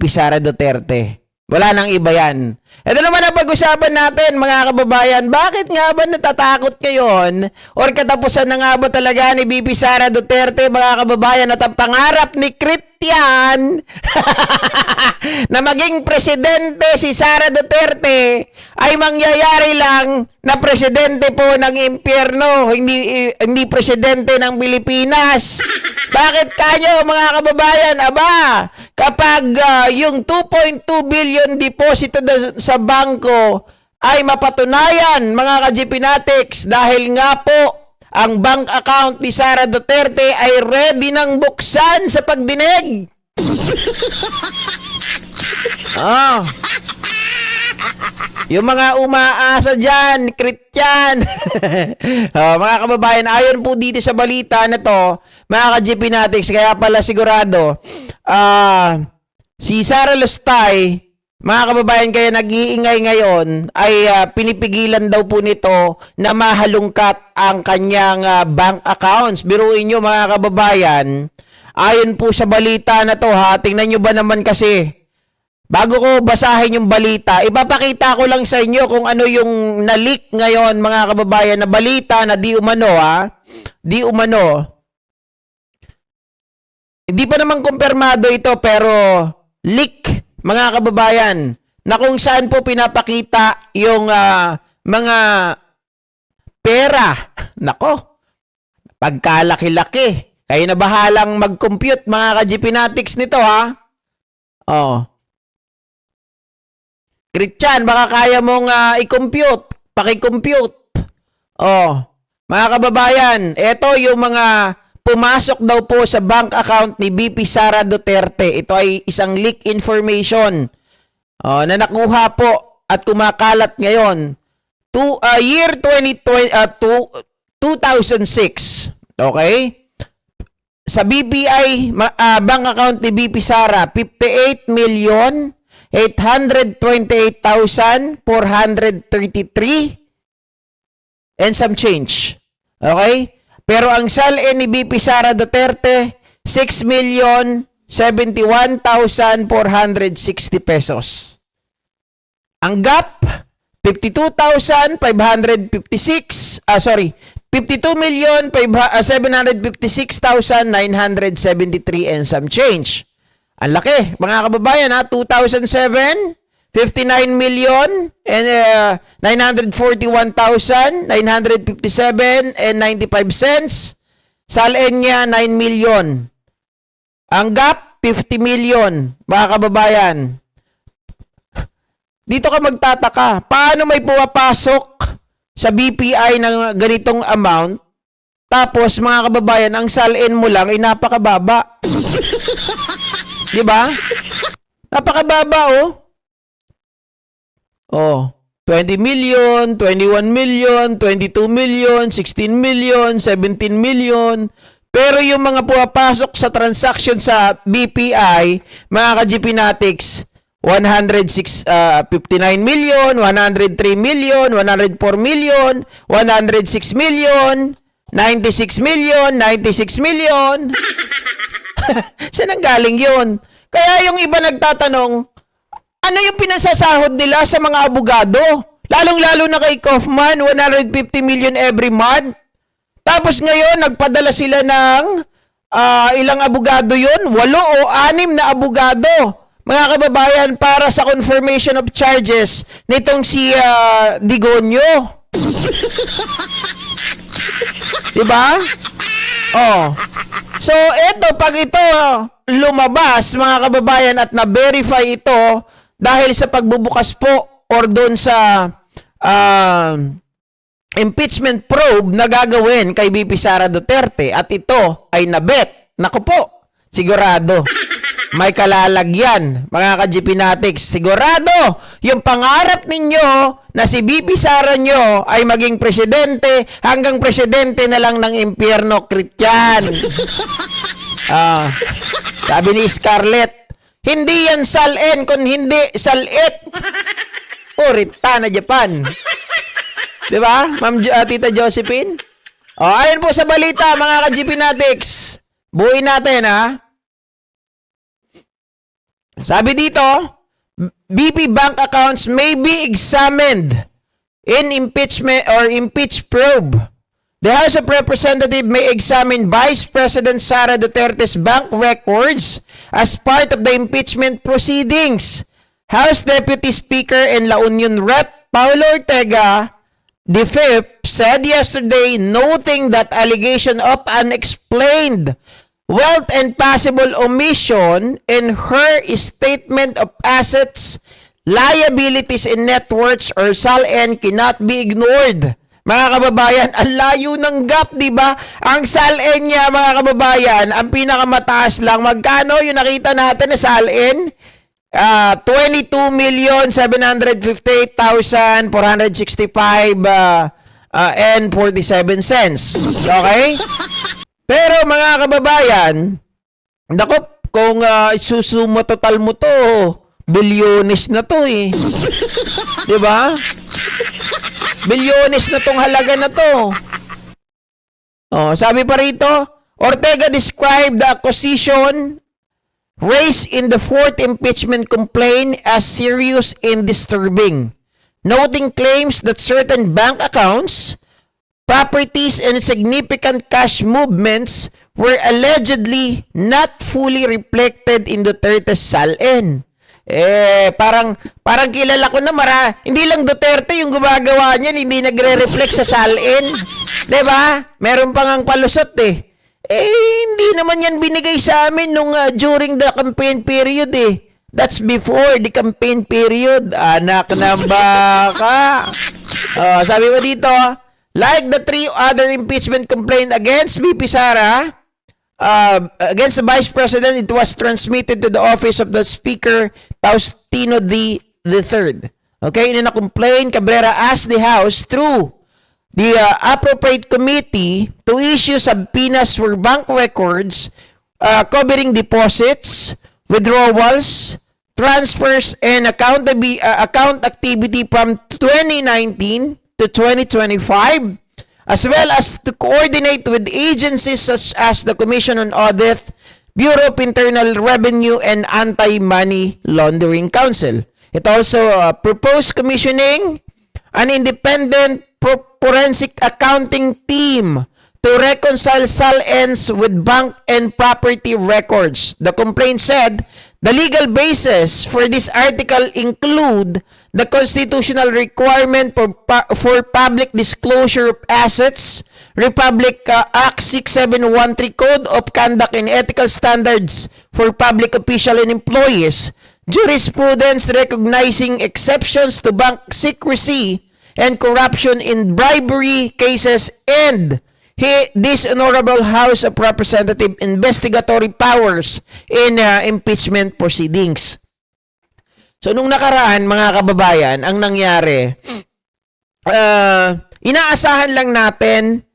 VP Sara Duterte. Wala nang iba yan. Ito naman ang pag-usapan natin, mga kababayan. Bakit nga ba natatakot ngayon? Or katapusan na nga ba talaga ni VP Sara Duterte, mga kababayan, at ang pangarap ni Christian na maging presidente si Sara Duterte ay mangyayari lang na presidente po ng impyerno, hindi presidente ng Pilipinas. Bakit kanyo, mga kababayan? Aba, kapag yung 2.2 billion deposito sa bangko ay mapatunayan, mga ka-GPnatics, dahil nga po ang bank account ni Sara Duterte ay ready ng buksan sa pagdinig. Yung mga umaasa dyan, Christian. Mga kababayan, ayon po dito sa balita na to, mga ka-GPnatics, kaya pala sigurado, si Sara Lustay, mga kababayan, kaya nag-iingay ngayon, ay pinipigilan daw po nito na mahalungkat ang kanyang bank accounts. Biruin nyo, mga kababayan, ayon po sa balita na to, tingnan nyo ba naman kasi, bago ko basahin yung balita, ipapakita ko lang sa inyo kung ano yung na-leak ngayon, mga kababayan, na balita na di umano, di umano. Hindi pa naman kumpirmado ito, pero leak, mga kababayan, na kung saan po pinapakita yung mga pera. Nako, pagkalaki-laki. Kayo na bahalang mag-compute, mga ka-GPnatics nito, Christian, baka kaya mong i-compute, paki-compute. Mga kababayan, ito yung mga pumasok daw po sa bank account ni VP Sara Duterte. Ito ay isang leak information na nakuha po at kumakalat ngayon. Year 2006. Okay? Sa BPI bank account ni VP Sara, 58,828,433 and some change. Okay? Pero ang SALE ni VP Sara Duterte, 6,071,460 pesos. Ang gap, 52,756,973 and some change. Ang laki, mga kababayan, 2007, 59,941,957 and 95 cents. SALN niya, 9 million. Ang gap, 50 million, mga kababayan. Dito ka magtataka, paano may pumapasok sa BPI ng ganitong amount, tapos, mga kababayan, ang SALN mo lang ay napakababa. Diba? Napakababa, 20 million, 21 million, 22 million, 16 million, 17 million. Pero yung mga pumapasok sa transaction sa BPI, mga ka-GPnatics, 59 million, 103 million, 104 million, 106 million, 96 million, 96 million. Saan ang galing yun? Kaya yung iba nagtatanong, ano yung pinasasahod nila sa mga abogado? Lalong-lalo na kay Kaufman, 150 million every month. Tapos ngayon, nagpadala sila ng ilang abogado yun? 8 o 6 na abogado. Mga kababayan, para sa confirmation of charges nitong si Digonio. Diba? So, pag ito lumabas, mga kababayan, at na-verify ito dahil sa pagbubukas po or doon sa impeachment probe na gagawin kay VP Sara Duterte at ito ay nabet, naku po, sigurado, may kalalagyan, mga ka-GPnatics. Sigurado, yung pangarap ninyo na si VP Sara nyo ay maging presidente, hanggang presidente na lang ng impyerno, Christian. Sabi ni Scarlett, hindi yan SALN, kung hindi SALET. Rita na Japan. Diba, Ma'am Tita Josephine? Ayun po sa balita, mga ka-GPnatics. Buuin natin, Sabi dito, BP bank accounts may be examined in impeachment or impeach probe. The House of Representatives may examine Vice President Sara Duterte's bank records as part of the impeachment proceedings. House Deputy Speaker and La Union Rep. Paulo Ortega, the fifth, said yesterday, noting that allegation of unexplained wealth and possible omission in her statement of assets, liabilities, and net worths or SALN cannot be ignored. Mga kababayan, ang layo ng gap, di ba? Ang SALN niya, mga kababayan, ang pinakamataas lang. Magkano yung nakita natin na SALN? 22,758,465 and 47 cents. Okay? Pero mga kababayan, nako, kung isusumo total mo to, bilyones na to eh. Di ba? Bilyones na tong halaga na to. Oh, sabi pa rito, Ortega described the accusation raised in the fourth impeachment complaint as serious and disturbing, noting claims that certain bank accounts, properties, and significant cash movements were allegedly not fully reflected in Duterte's SALN. Parang kilala ko na hindi lang Duterte yung gumagawa niyan, hindi nagre-reflect sa SALN. 'Di ba? Meron pang ang palusot eh. Hindi naman yan binigay sa amin nung during the campaign period eh. That's before the campaign period. Anak ng baka. Sabi mo dito, like the three other impeachment complaints against VP Sara, against the Vice President, it was transmitted to the office of the Speaker, Faustino III. Okay, in a complaint, Cabrera asked the House through the appropriate committee to issue subpoenas for bank records covering deposits, withdrawals, transfers, and account activity from 2019 to 2025, as well as to coordinate with agencies such as the Commission on Audit, Bureau of Internal Revenue, and Anti-Money Laundering Council. It also proposed commissioning an independent forensic accounting team to reconcile SALNs with bank and property records. The complaint said the legal basis for this article include the constitutional requirement for public disclosure of assets, Republic Act 6713 Code of Conduct and Ethical Standards for Public Official and Employees, jurisprudence recognizing exceptions to bank secrecy and corruption in bribery cases, and this Honorable House of Representatives investigatory powers in impeachment proceedings. So, nung nakaraan, mga kababayan, ang nangyari, inaasahan lang natin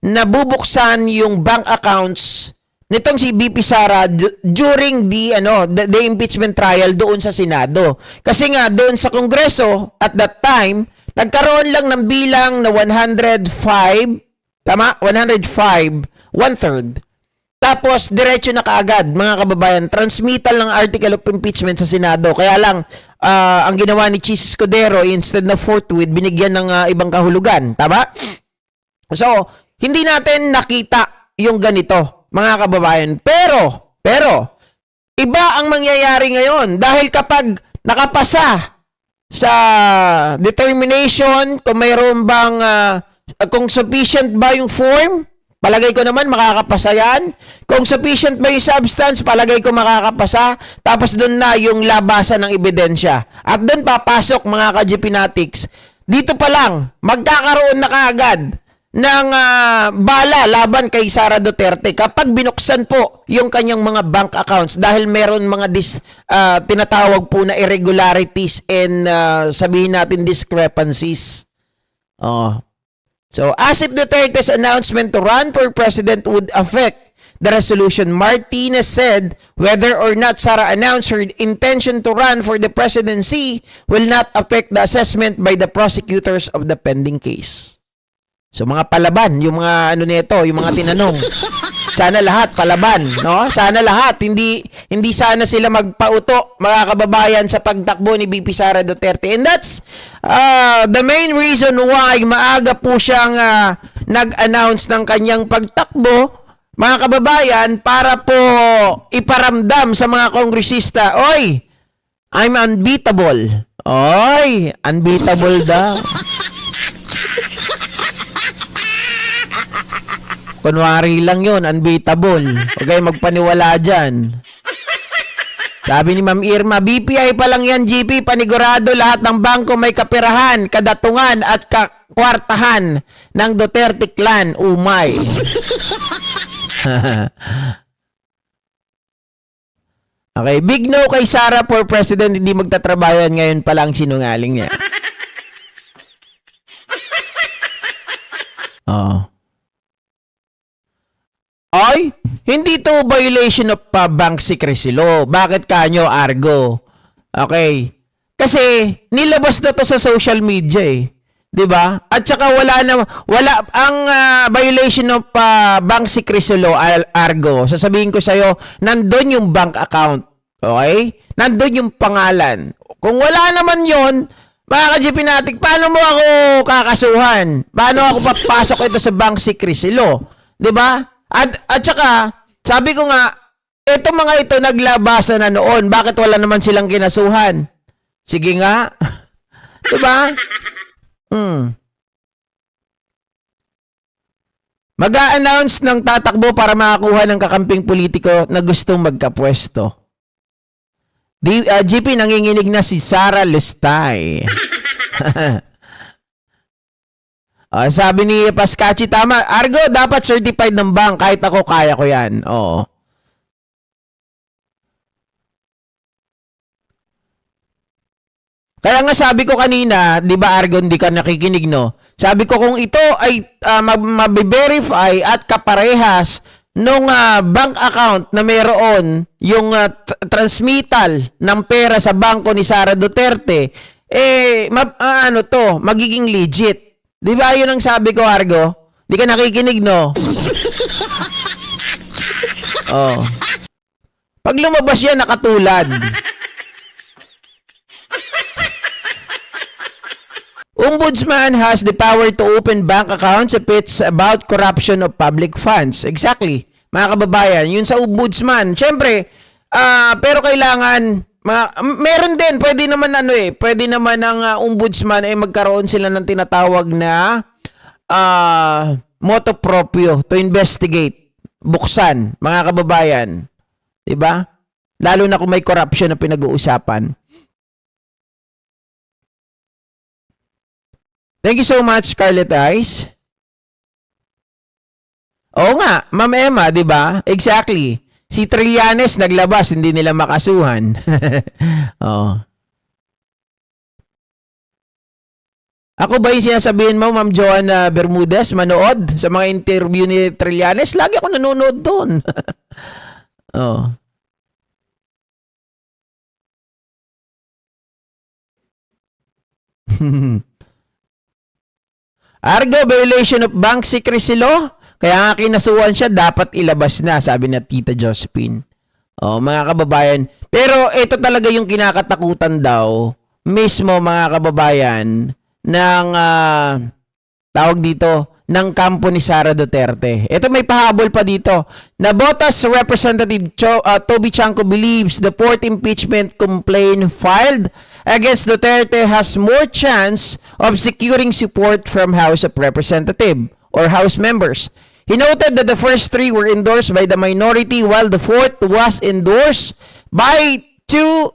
na bubuksan yung bank accounts nitong si BP Sara during the impeachment trial doon sa Senado. Kasi nga, doon sa Kongreso, at that time, nagkaroon lang ng bilang na 105, tama? 105, one-third. Tapos, diretso na kaagad, mga kababayan, transmittal ng article of impeachment sa Senado. Kaya lang, ang ginawa ni Chis Escudero, instead na forthwith, binigyan ng ibang kahulugan. Tama? So, hindi natin nakita yung ganito, mga kababayan. Pero, iba ang mangyayari ngayon. Dahil kapag nakapasa sa determination, kung mayroon bang, kung sufficient ba yung form, palagay ko naman makakapasa yan. Kung sufficient ba yung substance, palagay ko makakapasa. Tapos doon na yung labasan ng ebidensya. At doon papasok, mga ka-GPnatics. Dito pa lang, magkakaroon na kaagad ng bala laban kay Sara Duterte kapag binuksan po yung kanyang mga bank accounts dahil meron mga tinatawag po na irregularities and sabihin natin discrepancies. So, as if Duterte's announcement to run for president would affect the resolution, Martinez said whether or not Sara announced her intention to run for the presidency will not affect the assessment by the prosecutors of the pending case. So, mga palaban, yung mga nito, yung mga tinanong. Sana lahat palaban, no? Sana lahat, hindi sana sila magpauto, mga kababayan, sa pagtakbo ni VP Sara Duterte. And that's the main reason why maaga po siyang nag-announce ng kanyang pagtakbo, mga kababayan, para po iparamdam sa mga kongresista, oy, I'm unbeatable. Oy, unbeatable daw. Kunwari lang yun, unbeatable. Huwag kayo magpaniwala dyan. Sabi ni Ma'am Irma, BPI pa lang yan, GP, panigurado lahat ng bangko may kapirahan, kadatungan at kakwartahan ng Duterte clan. Umay. Okay, big no kay Sara for president, hindi magtatrabaho yan, ngayon pa lang sinungaling niya. Oh. Ay, hindi to violation of bank secrecy law. Bakit kanyo, Argo? Okay. Kasi nilabas na to sa social media eh. 'Di ba? At saka wala ang violation of bank secrecy law, Argo. Sasabihin ko sa iyo, nandoon yung bank account. Okay? Nandoon yung pangalan. Kung wala naman 'yon, mga ka-GP natin, paano mo ako kakasuhan? Paano ako papasok ito sa bank secrecy law? 'Di ba? At saka, sabi ko nga, etong mga ito naglabasan na noon. Bakit wala naman silang kinasuhan? Sige nga. Diba? Mag-a-announce ng tatakbo para makakuha ng kakamping politiko na gustong magkapwesto. GP, nanginginig na si Sara Lustay. Sabi ni Pascachi, tama. Argo, dapat certified ng bank. Kahit ako, kaya ko yan. Oo. Kaya nga sabi ko kanina, di ba Argo, hindi ka nakikinig, no? Sabi ko kung ito ay mabiverify at kaparehas nung bank account na mayroon yung transmittal ng pera sa bangko ni Sara Duterte, magiging legit. Di ba yun ang sabi ko, Argo? Di ka nakikinig, no? Oh. Pag lumabas yan, nakatulad. Ombudsman has the power to open bank accounts if it's about corruption of public funds. Exactly. Mga kababayan, yun sa ombudsman. Siyempre, pero kailangan... meron din, pwede naman ang ombudsman ay magkaroon sila ng tinatawag na motu proprio to investigate, buksan, mga kababayan. 'Di ba? Lalo na kung may corruption na pinag-uusapan. Thank you so much, Scarlett Eyes. Oo nga, Ma'am Emma, 'di ba? Exactly. Si Trillanes naglabas, hindi nila makasuhan. Oh. Ako ba yung sinasabihin mo, Ma'am Joanna Bermudez, manood sa mga interview ni Trillanes? Lagi ako nanonood doon. Oh. Argo, violation of bank secrecy law? Kaya nga kinasuhan siya, dapat ilabas na, sabi na Tita Josephine. Oh, mga kababayan. Pero ito talaga yung kinakatakutan daw, mismo mga kababayan, ng tawag dito, ng kampo ni Sara Duterte. Ito may pahabol pa dito. Nabotas Representative Toby Chanco believes the fourth impeachment complaint filed against Duterte has more chance of securing support from House of Representatives or House members. He noted that the first three were endorsed by the minority while the fourth was endorsed by two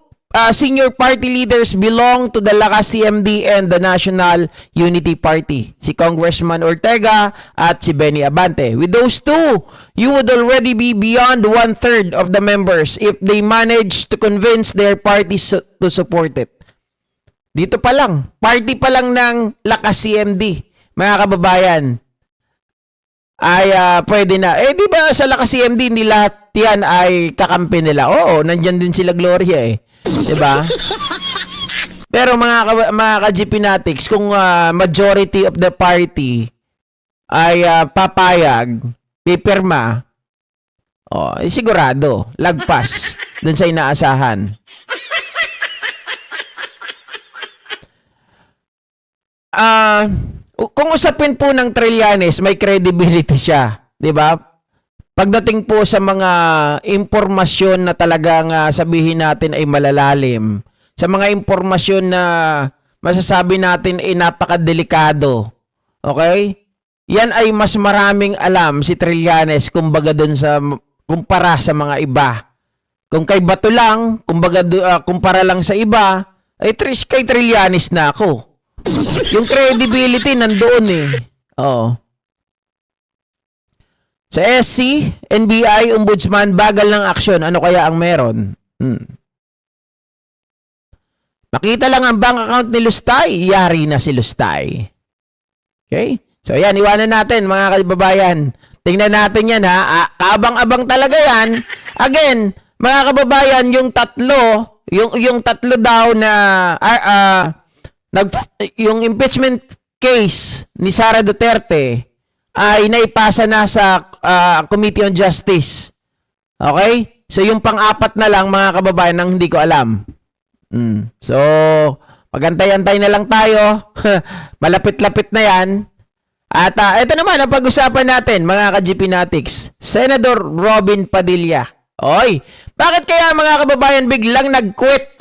senior party leaders belong to the Lakas CMD and the National Unity Party, si Congressman Ortega at si Benny Abante. With those two, you would already be beyond 1/3 of the members if they manage to convince their parties to support it. Dito pa lang, party pa lang ng Lakas CMD, mga kababayan, ay pwede na. Di ba sa Lakas CMD, hindi lahat yan ay kakampi nila. Oo, nandyan din sila Gloria eh. Di ba? Pero mga ka-GP Natics, kung majority of the party ay papayag, pipirma, Sigurado. Lagpas dun sa inaasahan. Kung usapin po ng Trillanes, may credibility siya. 'Di ba? Pagdating po sa mga impormasyon na talagang sabihin natin ay malalalim, sa mga impormasyon na masasabi natin ay napakadelikado, okay? Yan ay mas maraming alam si Trillanes kumpara sa mga iba. Kung kay Bato lang, kumpara lang sa iba, ay kay Trillanes na ako. Yung credibility nandoon eh. Oo. Sa SC, NBI, Ombudsman, bagal ng aksyon. Ano kaya ang meron? Makita lang ang bank account ni Lustay, yari na si Lustay. Okay? So yan, iwanan natin mga kababayan. Tingnan natin yan ha. Kaabang-abang talaga yan. Again, mga kababayan, yung tatlo daw na yung impeachment case ni Sara Duterte ay naipasa na sa Committee on Justice. Okay? So yung pang-apat na lang mga kababayan ang hindi ko alam. So, magantay-antay na lang tayo. Malapit-lapit na yan. At ito naman ang pag-usapan natin, mga ka-GPnatics. Senador Robin Padilla. Oy, bakit kaya mga kababayan biglang nag-quit